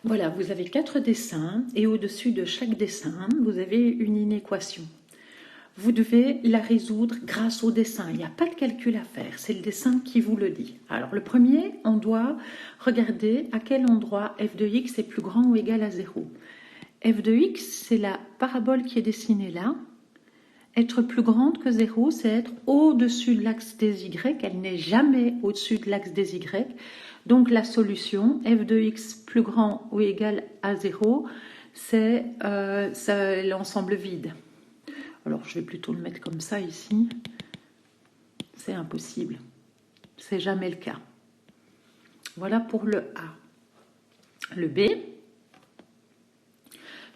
Voilà, vous avez 4 dessins et au-dessus de chaque dessin, vous avez une inéquation. Vous devez la résoudre grâce au dessin. Il n'y a pas de calcul à faire, c'est le dessin qui vous le dit. Alors le premier, on doit regarder à quel endroit f de x est plus grand ou égal à 0. F de x, c'est la parabole qui est dessinée là. Être plus grande que 0, c'est être au-dessus de l'axe des y. Elle n'est jamais au-dessus de l'axe des y. Donc la solution, f de x plus grand ou égal à 0, c'est l'ensemble vide. Alors je vais plutôt le mettre comme ça ici. C'est impossible. C'est jamais le cas. Voilà pour le A. Le B.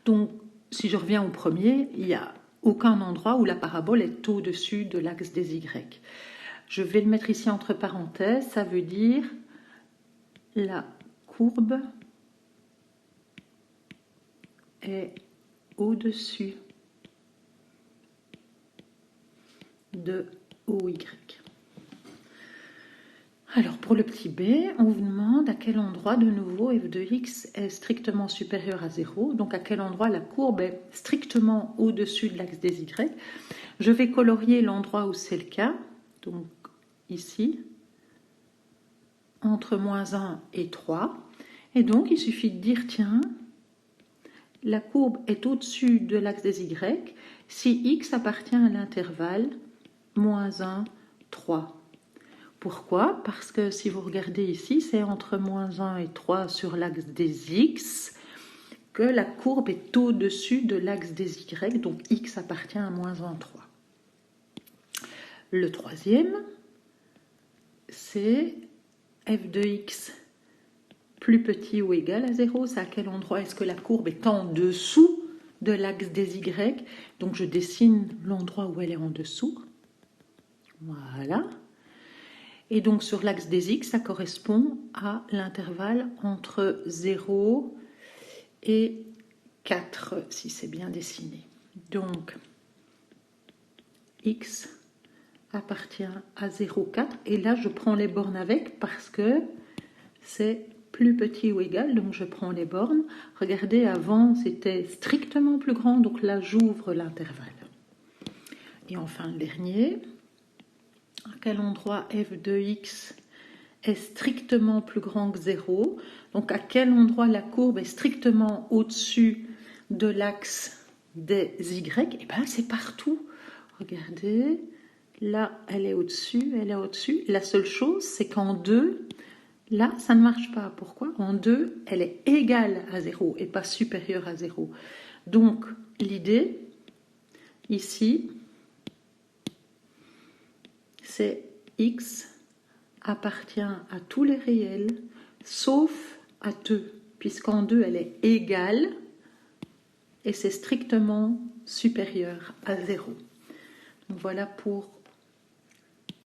Donc si je reviens au premier, il n'y a aucun endroit où la parabole est au-dessus de l'axe des y. Je vais le mettre ici entre parenthèses. Ça veut dire la courbe est au-dessus de OY. Alors pour le petit b, on vous demande à quel endroit de nouveau f de x est strictement supérieur à 0, donc à quel endroit la courbe est strictement au-dessus de l'axe des y. Je vais colorier l'endroit où c'est le cas, donc ici, entre moins 1 et 3. Et donc il suffit de dire, tiens, la courbe est au-dessus de l'axe des y si x appartient à l'intervalle moins 1, 3. Pourquoi? Parce que si vous regardez ici, c'est entre moins 1 et 3 sur l'axe des x que la courbe est au-dessus de l'axe des y, donc x appartient à moins 1, 3. Le troisième, c'est f de x plus petit ou égal à 0. C'est à quel endroit est-ce que la courbe est en dessous de l'axe des y? Donc je dessine l'endroit où elle est en dessous. Voilà. Et donc sur l'axe des x, ça correspond à l'intervalle entre 0 et 4, si c'est bien dessiné. Donc x appartient à 0, 4. Et là, je prends les bornes avec parce que c'est plus petit ou égal, donc je prends les bornes. Regardez, avant, c'était strictement plus grand, donc là, j'ouvre l'intervalle. Et enfin, le dernier, à quel endroit f de x est strictement plus grand que 0, donc à quel endroit la courbe est strictement au-dessus de l'axe des y, et bien c'est partout. Regardez, là elle est au-dessus, elle est au-dessus. La seule chose, c'est qu'en 2, là ça ne marche pas. Pourquoi? En 2, elle est égale à 0 et pas supérieure à 0. Donc l'idée, ici, c'est x appartient à tous les réels, sauf à 2, puisqu'en 2, elle est égale et c'est strictement supérieur à 0. Donc voilà pour